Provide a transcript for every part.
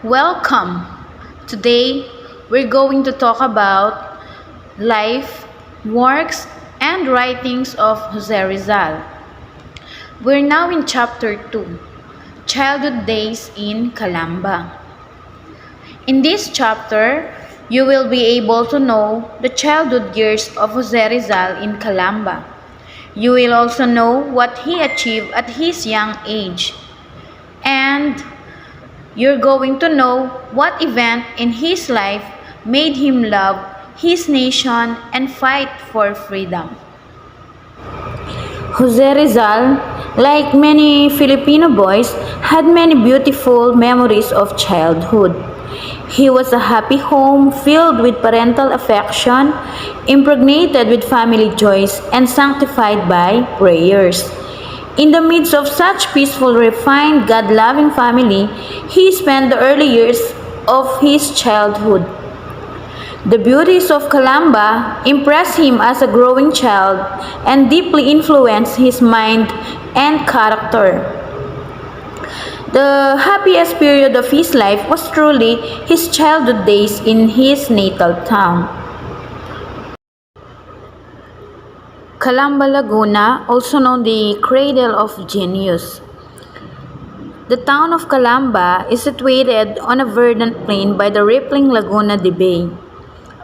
Welcome! Today, we're going to talk about life, works, and writings of Jose Rizal. We're now in chapter 2, Childhood Days in Calamba. In this chapter, you will be able to know the childhood years of Jose Rizal in Calamba. You will also know what he achieved at his young age. And you're going to know what event in his life made him love his nation and fight for freedom. Jose Rizal, like many Filipino boys, had many beautiful memories of childhood. He was a happy home filled with parental affection, impregnated with family joys, and sanctified by prayers. In the midst of such peaceful, refined, God-loving family, he spent the early years of his childhood. The beauties of Calamba impressed him as a growing child and deeply influenced his mind and character. The happiest period of his life was truly his childhood days in his natal town. Calamba, Laguna, also known the Cradle of Genius. The town of Calamba is situated on a verdant plain by the rippling Laguna de Bay.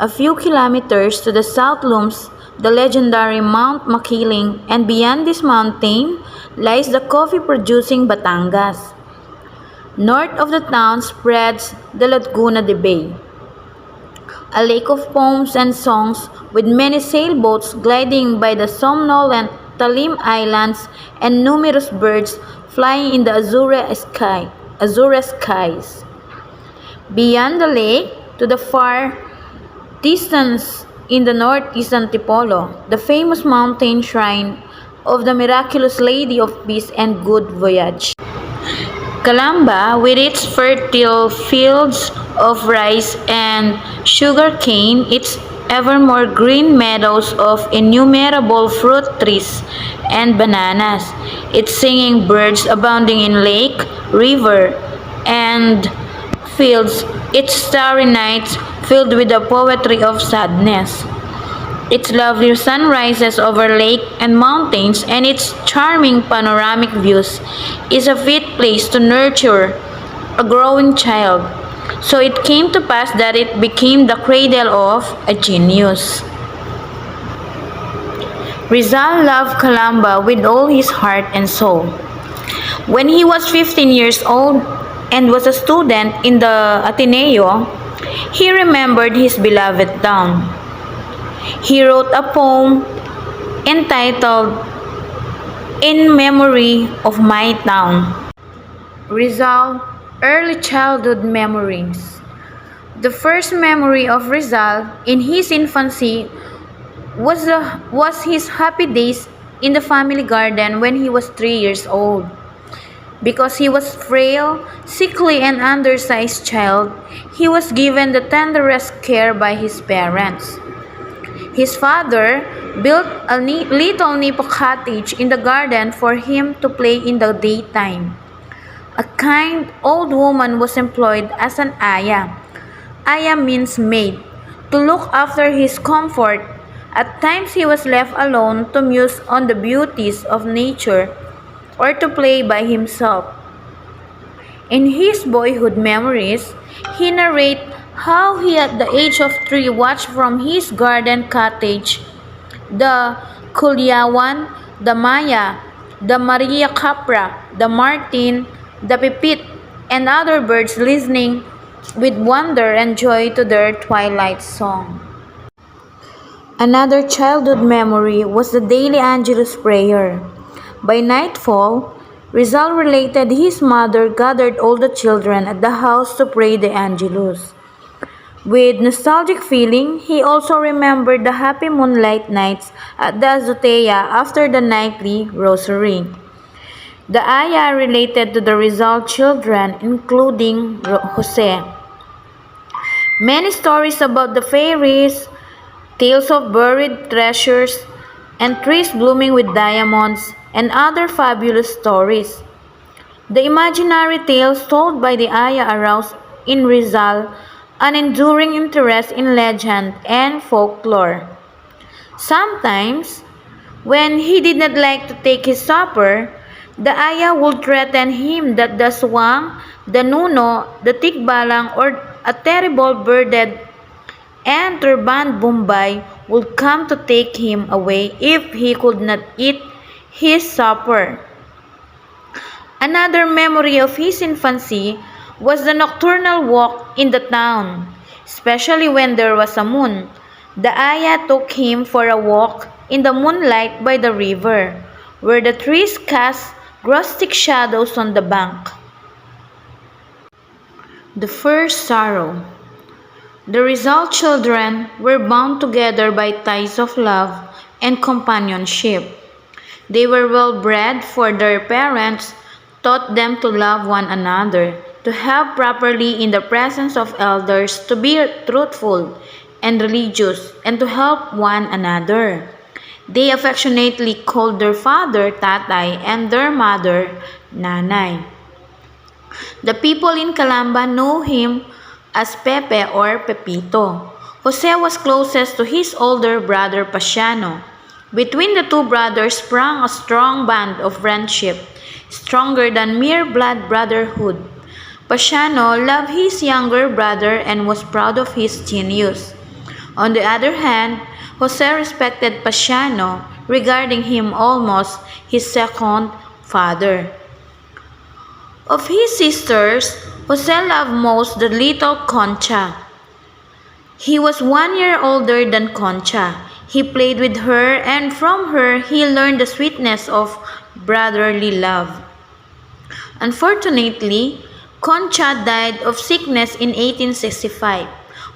A few kilometers to the south looms the legendary Mount Makiling, and beyond this mountain lies the coffee-producing Batangas. North of the town spreads the Laguna de Bay, a lake of poems and songs with many sailboats gliding by the somnolent Talim Islands and numerous birds flying in the azure skies. Beyond the lake, to the far distance in the northeast Antipolo, the famous mountain shrine of the miraculous Lady of Peace and Good Voyage. Calamba, with its fertile fields of rice and sugar cane, its evermore green meadows of innumerable fruit trees and bananas, its singing birds abounding in lake, river, and fields, its starry nights filled with the poetry of sadness, its lovely sunrises over lake and mountains, and its charming panoramic views, is a fit place to nurture a growing child. So it came to pass that it became the cradle of a genius. Rizal loved Calamba with all his heart and soul. When he was 15 years old and was a student in the Ateneo, he remembered his beloved town. He wrote a poem entitled In Memory of My Town. Rizal, Early Childhood Memories. The first memory of Rizal in his infancy was his happy days in the family garden when he was 3 years old. Because he was frail, sickly, and undersized child, he was given the tenderest care by his parents. His father built a little nipo cottage in the garden for him to play in the daytime. A kind old woman was employed as an aya. Aya means maid, to look after his comfort. At times he was left alone to muse on the beauties of nature or to play by himself. In his boyhood memories, he narrates how he at the age of 3 watched from his garden cottage the Kulyawan, the Maya, the Maria Capra, the Martin, the Pipit, and other birds listening with wonder and joy to their twilight song. Another childhood memory was the daily Angelus prayer. By nightfall, Rizal related his mother gathered all the children at the house to pray the Angelus. With nostalgic feeling, he also remembered the happy moonlight nights at the azotea after the nightly rosary. The ayah related to the Rizal children, including Jose. Many stories about the fairies, tales of buried treasures, and trees blooming with diamonds, and other fabulous stories. The imaginary tales told by the ayah aroused in Rizal an enduring interest in legend and folklore. Sometimes, when he did not like to take his supper, the aya would threaten him that the swang, the nuno, the tikbalang, or a terrible bearded and turbaned Bombay would come to take him away if he could not eat his supper. Another memory of his infancy was the nocturnal walk in the town, especially when there was a moon. The ayah took him for a walk in the moonlight by the river, where the trees cast rustic shadows on the bank. The first sorrow. The Rizal children were bound together by ties of love and companionship. They were well bred, for their parents taught them to love one another, to have properly in the presence of elders, to be truthful and religious, and to help one another. They affectionately called their father Tatay and their mother Nanay. The people in Calamba know him as Pepe or Pepito. Jose was closest to his older brother Pasiano. Between the two brothers sprang a strong band of friendship, stronger than mere blood brotherhood. Pasiano loved his younger brother and was proud of his genius. On the other hand, Jose respected Pasiano, regarding him almost his second father. Of his sisters, Jose loved most the little Concha. He was 1 year older than Concha. He played with her, and from her he learned the sweetness of brotherly love. Unfortunately, Concha died of sickness in 1865,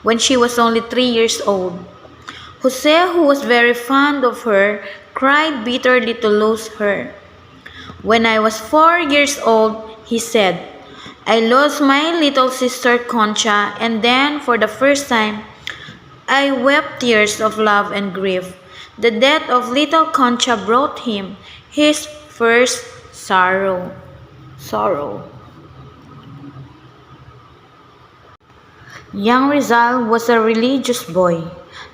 when she was only 3 years old. Jose, who was very fond of her, cried bitterly to lose her. When I was 4 years old, he said, I lost my little sister Concha, and then, for the first time, I wept tears of love and grief. The death of little Concha brought him his first sorrow. Young Rizal was a religious boy,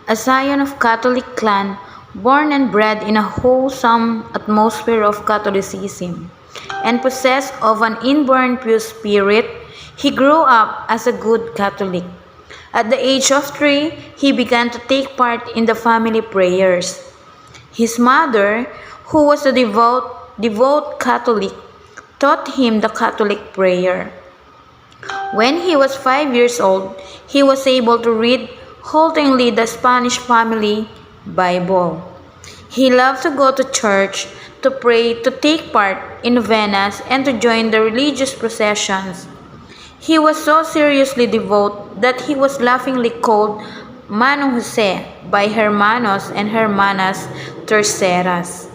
a scion of Catholic clan, born and bred in a wholesome atmosphere of Catholicism, and possessed of an inborn pure spirit. He grew up as a good Catholic. At the age of 3, he began to take part in the family prayers. His mother, who was a devout Catholic, taught him the Catholic prayer. When he was 5 years old, he was able to read haltingly the Spanish family Bible. He loved to go to church, to pray, to take part in novenas, and to join the religious processions. He was so seriously devout that he was laughingly called Manong Jose by hermanos and hermanas terceras.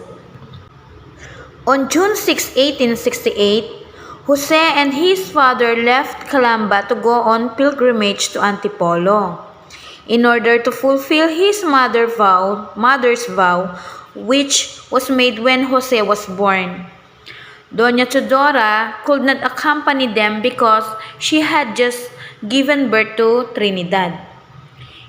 On June 6, 1868, Jose and his father left Calamba to go on pilgrimage to Antipolo, in order to fulfill his mother's vow, which was made when Jose was born. Doña Chodora could not accompany them because she had just given birth to Trinidad.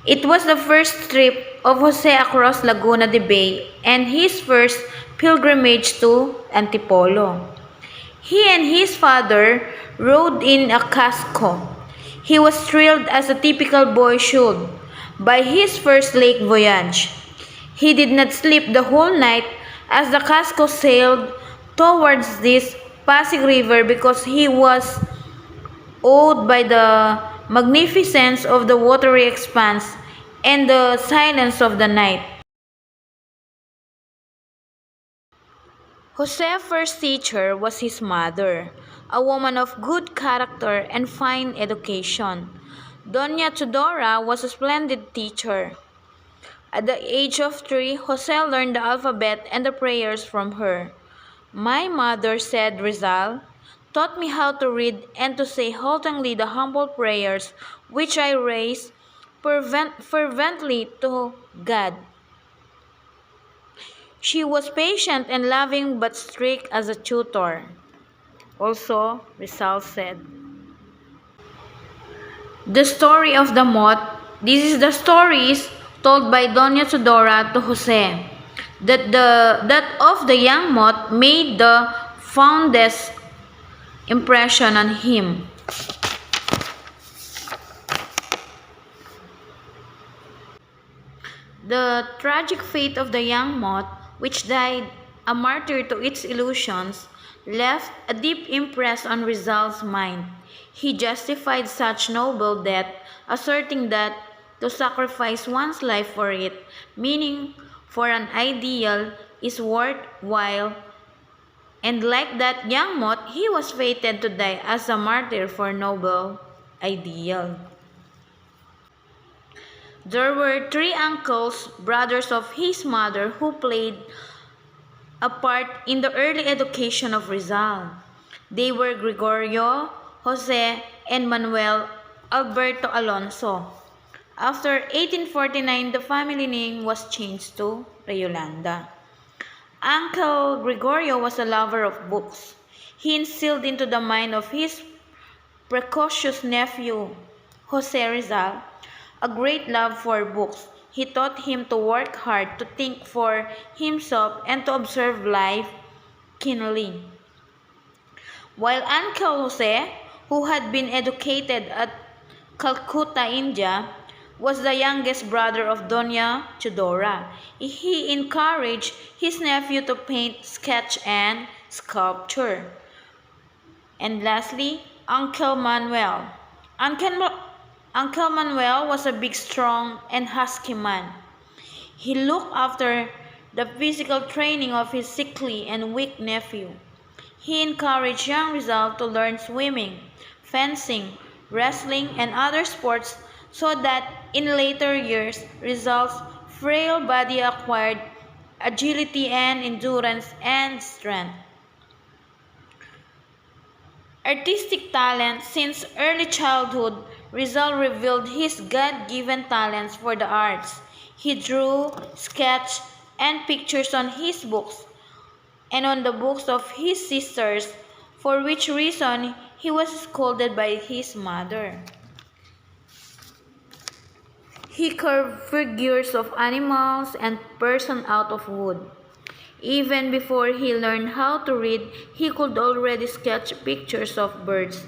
It was the first trip of Jose across Laguna de Bay and his first pilgrimage to Antipolo. He and his father rode in a casco. He was thrilled, as a typical boy should, by his first lake voyage. He did not sleep the whole night as the casco sailed towards this Pasig River, because he was awed by the magnificence of the watery expanse and the silence of the night. Jose's first teacher was his mother, a woman of good character and fine education. Doña Chodora was a splendid teacher. At the age of 3, Jose learned the alphabet and the prayers from her. My mother, said Rizal, taught me how to read and to say haltingly the humble prayers which I raised fervently to God. She was patient and loving, but strict as a tutor. Also, Rizal said, The story of the moth. This is the stories told by Doña Tudora to Jose that of the young moth made the fondest impression on him. The tragic fate of the young moth, which died a martyr to its illusions, left a deep impress on Rizal's mind. He justified such noble death, asserting that to sacrifice one's life for it, meaning for an ideal, is worthwhile, and like that young moth, he was fated to die as a martyr for noble ideal. There were three uncles, brothers of his mother, who played a part in the early education of Rizal. They were Gregorio, Jose, and Manuel Alberto Alonso. After 1849, the family name was changed to Rayolanda. Uncle Gregorio was a lover of books. He instilled into the mind of his precocious nephew, Jose Rizal, a great love for books. He taught him to work hard, to think for himself, and to observe life keenly. While Uncle Jose, who had been educated at Calcutta, India, was the youngest brother of Doña Chudora. He encouraged his nephew to paint, sketch, and sculpture. And lastly, Uncle Manuel. Uncle, Uncle Manuel was a big, strong, and husky man. He looked after the physical training of his sickly and weak nephew. He encouraged young Rizal to learn swimming, fencing, wrestling, and other sports so that in later years Rizal's frail body acquired agility and endurance and strength. Artistic talent. Since early childhood, Rizal revealed his God-given talents for the arts. He drew, sketched, and pictures on his books and on the books of his sisters, for which reason he was scolded by his mother. He carved figures of animals and persons out of wood. Even before he learned how to read, he could already sketch pictures of birds,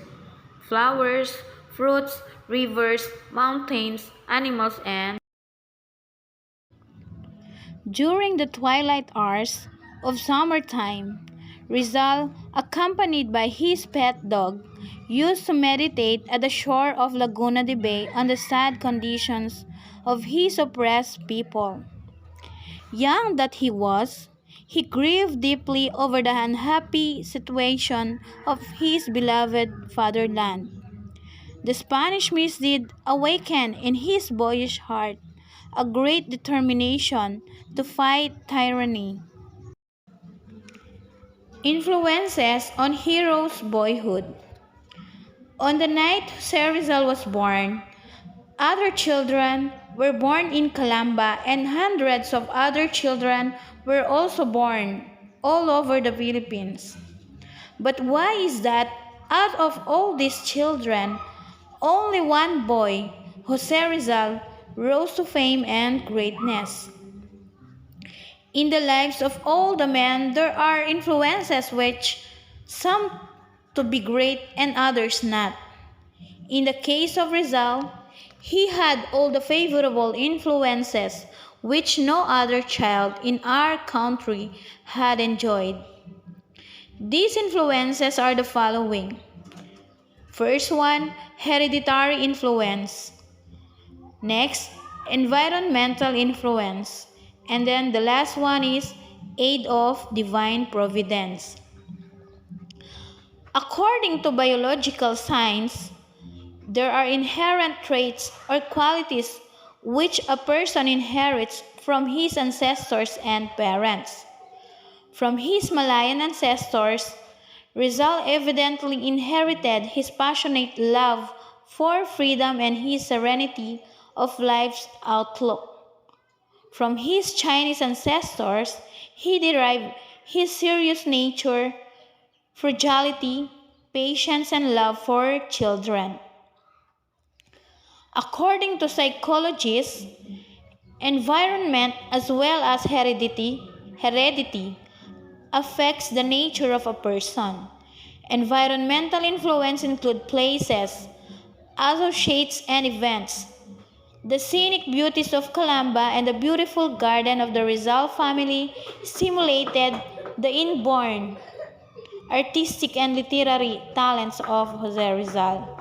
flowers, fruits, rivers, mountains, animals, and during the twilight hours of summertime, Rizal, accompanied by his pet dog, used to meditate at the shore of Laguna de Bay on the sad conditions of his oppressed people. Young that he was, he grieved deeply over the unhappy situation of his beloved fatherland. The Spanish misdeed awakened in his boyish heart a great determination to fight tyranny. Influences on Hero's boyhood. On the night Jose Rizal was born, other children were born in Calamba and hundreds of other children were also born all over the Philippines. But why is that out of all these children, only one boy, Jose Rizal, rose to fame and greatness? In the lives of all the men, there are influences which some to be great and others not. In the case of Rizal, he had all the favorable influences which no other child in our country had enjoyed. These influences are the following. First one, hereditary influence. Next, environmental influence. And then the last one is aid of divine providence. According to biological science, there are inherent traits or qualities which a person inherits from his ancestors and parents. From his Malayan ancestors, Rizal evidently inherited his passionate love for freedom and his serenity of life's outlook. From his Chinese ancestors, he derived his serious nature, frugality, patience, and love for children. According to psychologists, environment as well as heredity affects the nature of a person. Environmental influence include places, associates, and events. The scenic beauties of Calamba and the beautiful garden of the Rizal family stimulated the inborn artistic and literary talents of Jose Rizal.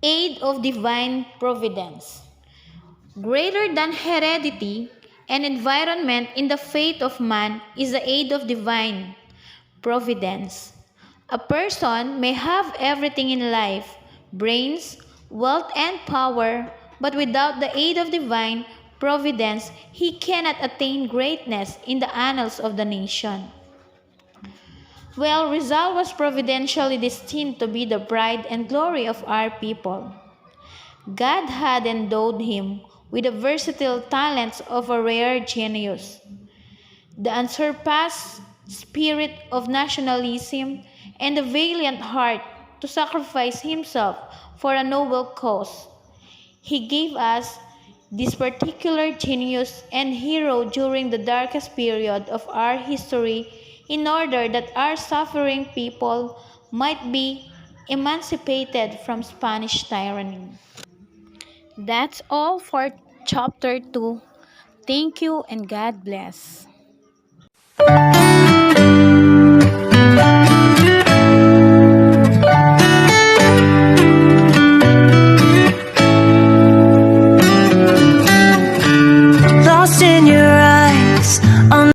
Aid of divine providence. Greater than heredity and environment in the fate of man is the aid of divine providence. A person may have everything in life, brains, wealth, and power, but without the aid of divine providence, he cannot attain greatness in the annals of the nation. Well, Rizal was providentially destined to be the pride and glory of our people. God had endowed him with the versatile talents of a rare genius, the unsurpassed spirit of nationalism, and the valiant heart to sacrifice himself for a noble cause. He gave us this particular genius and hero during the darkest period of our history in order that our suffering people might be emancipated from Spanish tyranny. That's all for chapter 2. Thank you and God bless.